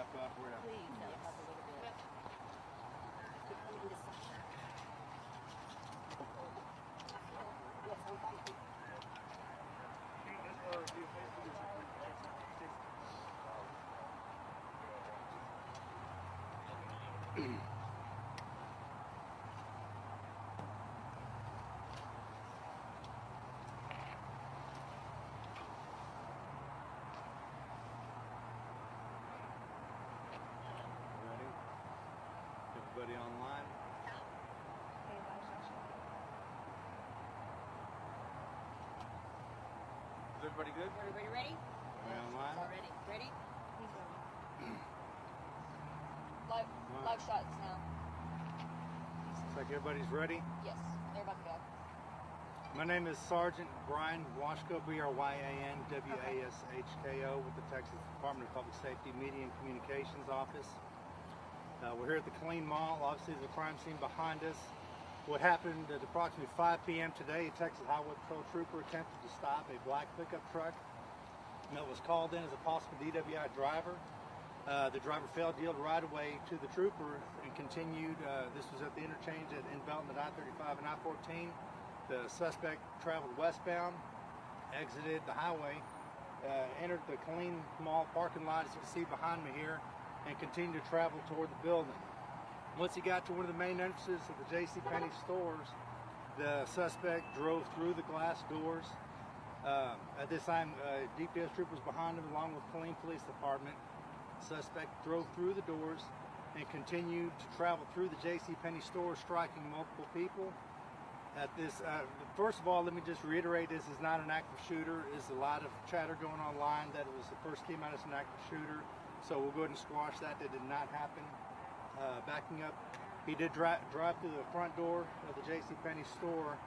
step up. We're gonna... Please, that would help a little bit. Ready? Everybody online? Is everybody good? Everybody ready? Everybody online? Ready? Ready? Live shots now. Looks like everybody's ready. Yes, they're about to go. My name is Sergeant Bryan Washko, B-R-Y-A-N-W-A-S-H-K-O, with the Texas Department of Public Safety Media and Communications Office. We're here at the Killeen Mall. Obviously, there's a crime scene behind us. What happened at approximately 5 p.m. today, a Texas Highway Patrol trooper attempted to stop a black pickup truck that was called in as a possible DWI driver. The driver failed to yield right away to the trooper and continued. This was at the interchange in Belton at I-35 and I-14. The suspect traveled westbound, exited the highway, entered the Killeen Mall parking lot, as you can see behind me here, and continued to travel toward the building. Once he got to one of the main entrances of the JCPenney stores, the suspect drove through the glass doors. At this time, DPS troopers behind him, along with Killeen Police Department. The suspect drove through the doors and continued to travel through the JCPenney store, striking multiple people. At this, first of all, let me just reiterate: this is not an active shooter. There's a lot of chatter going online that it was the first came out as an active shooter. So we'll go ahead and squash that. That did not happen. Backing up, he did drive through the front door of the JCPenney store,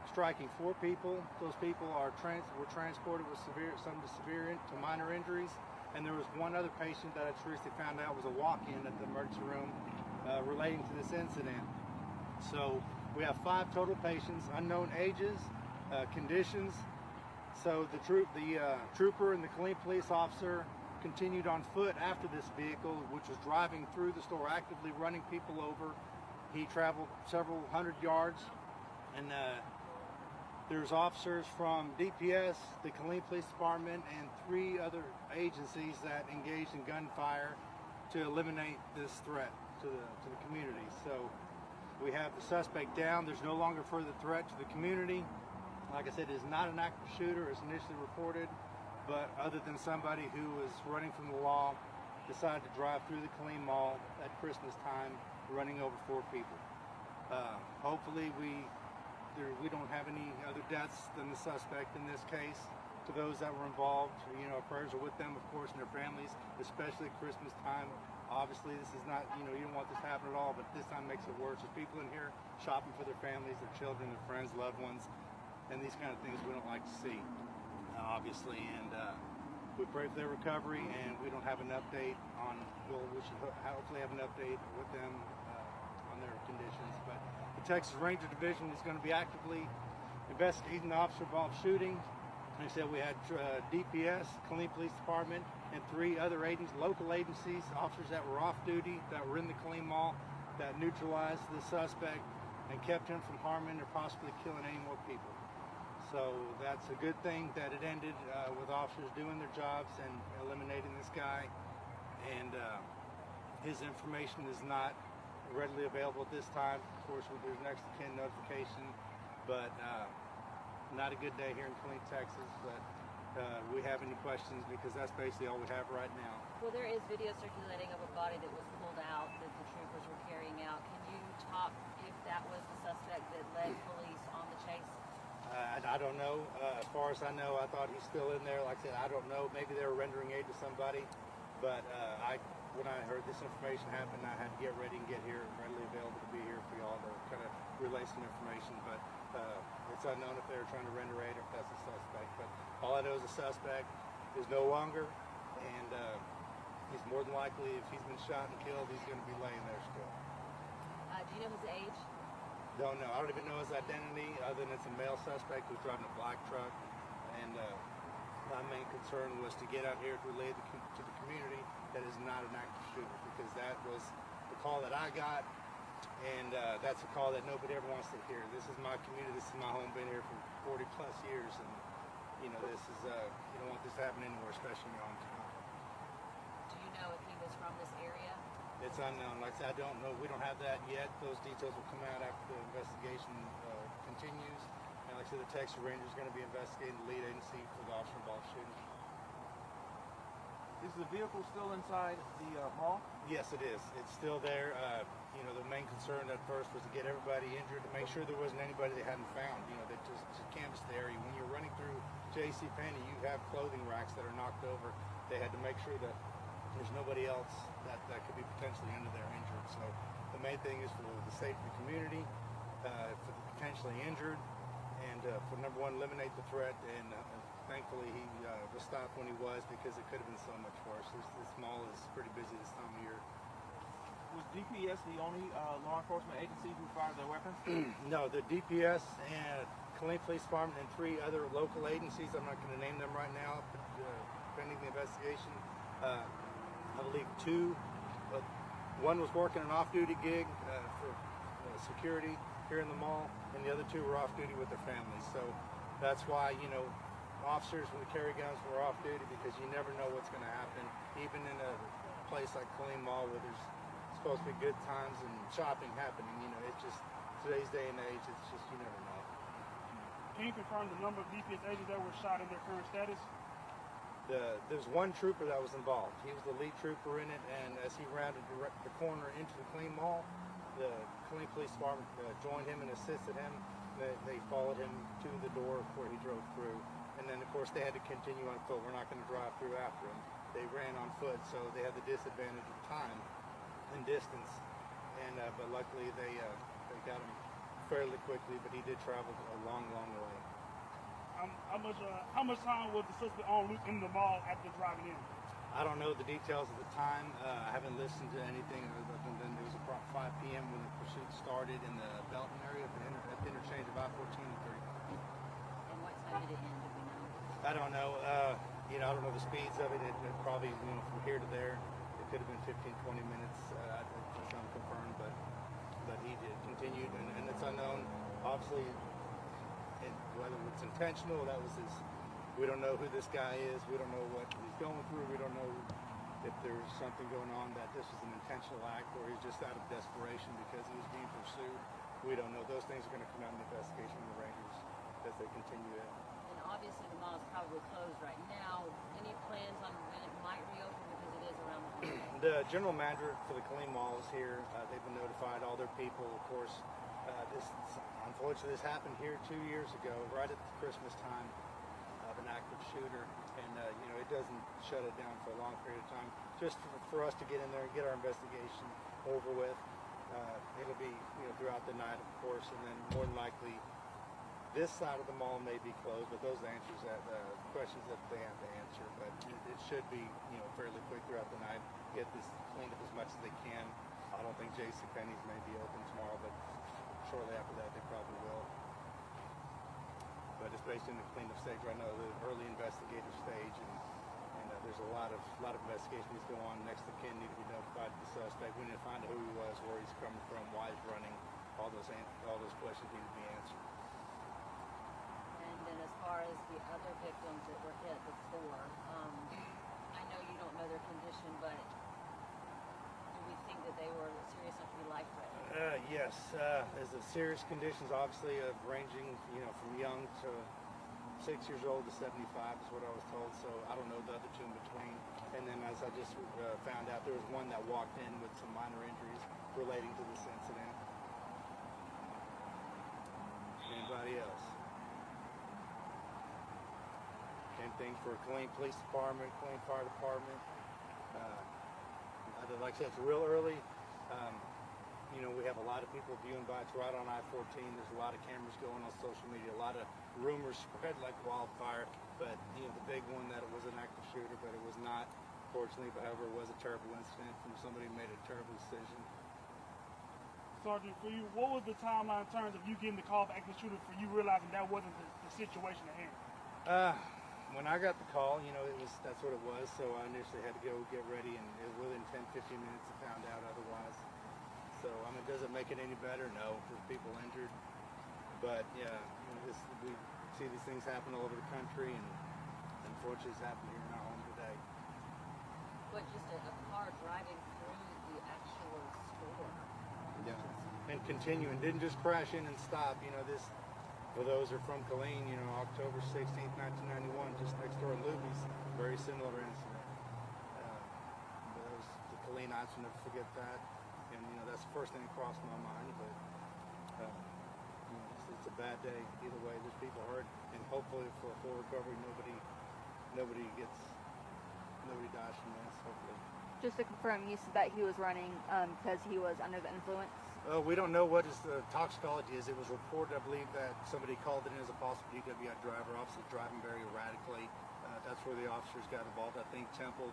striking 4 people. Those people were transported with some severe to minor injuries, and there was one other patient that I recently found out was a walk-in at the emergency room relating to this incident. So we have 5 total patients, unknown ages, conditions. So the trooper and the Killeen police officer continued on foot after this vehicle, which was driving through the store, actively running people over. He traveled several hundred yards, and there's officers from DPS, the Killeen Police Department, and 3 other agencies that engaged in gunfire to eliminate this threat to the community. So we have the suspect down. There's no longer further threat to the community. Like I said, it is not an active shooter as initially reported, but other than somebody who was running from the law, decided to drive through the Killeen Mall at Christmas time, running over 4 people. Hopefully we don't have any other deaths than the suspect in this case. To those that were involved, our prayers are with them, of course, and their families, especially at Christmas time. Obviously, this is not, you don't want this to happen at all, but this time makes it worse. There's people in here shopping for their families, their children, their friends, loved ones, and these kind of things we don't like to see, obviously. And we pray for their recovery, and we don't have an update on, we should hopefully have an update with them on their conditions. But the Texas Ranger Division is going to be actively investigating the officer-involved shooting. Like I said, we had DPS, Killeen Police Department, and 3 other local agencies, officers that were off duty, that were in the Killeen Mall, that neutralized the suspect and kept him from harming or possibly killing any more people. So that's a good thing that it ended with officers doing their jobs and eliminating this guy. And his information is not readily available at this time. Of course, there's next of kin notification, but not a good day here in Killeen, Texas. But we have any questions, because that's basically all we have right now. Well, there is video circulating of a body that was pulled out that the troopers were carrying out. Can you talk if that was the suspect that led police on the chase? I don't know. As far as I know, I thought he's still in there. Like I said, I don't know. Maybe they were rendering aid to somebody. But when I heard this information happen, I had to get ready and get here, readily available to be here for y'all to kind of relay some information. But it's unknown if they were trying to render aid or if that's a suspect. But all I know is the suspect is no longer, and he's more than likely, if he's been shot and killed, he's going to be laying there still. Do you know his age? Don't know. I don't even know his identity, other than it's a male suspect who's driving a black truck. And my main concern was to get out here to relay to the community that is not an active shooter, because that was the call that I got, and that's a call that nobody ever wants to hear. This is my community, this is my home, been here for 40 plus years, and you know, this is, you don't want this to happen anywhere, especially in your hometown. Do you know if he was from this area? It's unknown. Like I said, I don't know. We don't have that yet. Those details will come out after the investigation continues. And like I said, the Texas Ranger is going to be investigating the lead agency for the officer involved shooting. Is the vehicle still inside the mall? Yes, it is. It's still there. You know, the main concern at first was to get everybody injured, to make sure there wasn't anybody they hadn't found. You know, that just canvassed the area. When you're running through JCPenney, you have clothing racks that are knocked over. They had to make sure that there's nobody else that could be potentially under there injured. So the main thing is for the safety of the community, for the potentially injured, and for number one, eliminate the threat. And thankfully he was stopped when he was, because it could have been so much worse. This mall is pretty busy this time of year. Was DPS the only law enforcement agency who fired their weapons? No, the DPS and Killeen Police Department and 3 other local agencies. I'm not going to name them right now, but pending the investigation. I believe 2. One was working an off-duty gig for security here in the mall, and the other 2 were off-duty with their families. So that's why, you know, officers would carry guns when we're off-duty, because you never know what's going to happen. Even in a place like Killeen Mall, where there's supposed to be good times and shopping happening, you know, it's just, today's day and age, it's just, you never know. Can you confirm the number of DPS agents that were shot and their current status? There's one trooper that was involved. He was the lead trooper in it, and as he rounded the corner into the Killeen Mall, the Killeen Police Department joined him and assisted him. They followed him to the door where he drove through, and then of course they had to continue on foot. We're not going to drive through after him. They ran on foot, so they had the disadvantage of time and distance, and but luckily they got him fairly quickly, but he did travel a long way. How much time was the suspect on loose in the mall after driving in? I don't know the details of the time. I haven't listened to anything other than it was about 5 p.m. when the pursuit started in the Belton area at the interchange of I-14 and 35. And what time did it end? Do we know? I don't know. You know, I don't know the speeds of it. It probably, you know, from here to there, it could have been 15, 20 minutes. That's unconfirmed, but he did continued, and it's unknown. Obviously, whether it's intentional, that was his. We don't know who this guy is. We don't know what he's going through. We don't know if there's something going on, that this was an intentional act, or he's just out of desperation because he was being pursued. We don't know. Those things are going to come out in the investigation of the Rangers as they continue it. And obviously the mall is probably closed right now. Any plans on when it might reopen, because it is around the corner? The general manager for the Killeen Mall is here. They've been notified, all their people, of course. Unfortunately, this happened here 2 years ago, right at the Christmas time, of an active shooter, and you know, it doesn't shut it down for a long period of time. Just for us to get in there and get our investigation over with. It'll be, you know, throughout the night, of course, and then more than likely, this side of the mall may be closed, but those answers that questions that they have to answer. But it should be, you know, fairly quick throughout the night. Get this cleaned up as much as they can. I don't think JCPenney's may be open tomorrow, but shortly after that they probably will. But it's based in the cleanup stage right now, the early investigative stage, and there's a lot of investigation needs to go on. Next of kin need to be notified to the suspect. We need to find out who he was, where he's coming from, why he's running. All those questions need to be answered. And then as far as the other victims that were hit before, I know you don't know their condition, but do we think that they were serious enough to be life-threatening? Yes. There's the serious conditions, obviously, ranging, you know, from young to 6 years old to 75 is what I was told. So I don't know the other 2 in between. And then, as I just found out, there was one that walked in with some minor injuries relating to this incident. Anybody else? Same thing for Killeen Police Department, Killeen Fire Department. Like I said, it's real early. You know, we have a lot of people viewing by. It's right on I-14. There's a lot of cameras going on social media. A lot of rumors spread like wildfire. But, you know, the big one that it was an active shooter, but it was not, fortunately. But however, it was a terrible incident from somebody who made a terrible decision. Sergeant, for you, what was the timeline in terms of you getting the call of active shooter for you realizing that wasn't the situation at hand? when I got the call, you know, that's what it was. So I initially had to go get ready, and within 10-15 minutes, I found out otherwise. So I mean, does it make it any better? No, there's people injured. But yeah, you know, we see these things happen all over the country, and unfortunately, it's happened here in our home today. But just a car driving through the actual store. Yeah, and continuing, didn't just crash in and stop. You know, for those who are from Killeen, you know, October 16th, 1991, just next door in Luby's, very similar incident. The Killeenites will never forget that, and you know, that's the first thing that crossed my mind. But you know, it's a bad day either way. There's people hurt, and hopefully for a full recovery, nobody dies from this. Hopefully. Just to confirm, you said that he was running because he was under the influence? We don't know what his toxicology is. It was reported, I believe, that somebody called it in as a possible DWI driver, obviously driving very erratically. That's where the officers got involved. I think Temple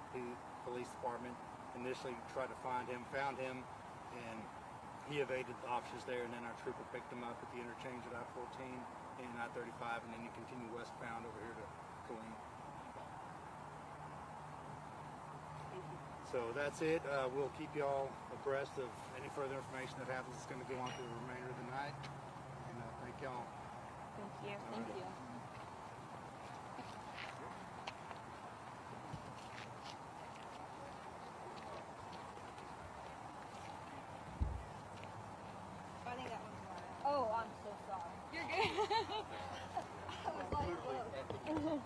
Police Department initially tried to find him, found him, and he evaded the officers there, and then our trooper picked him up at the interchange at I-14 and I-35, and then he continued westbound over here to Killeen. So that's it. We'll keep y'all abreast of any further information that happens. It's going to go on through the remainder of the night. And thank y'all. Thank you. Thank you. I think that one's mine. Oh, I'm so sorry. You're good. I was like, look.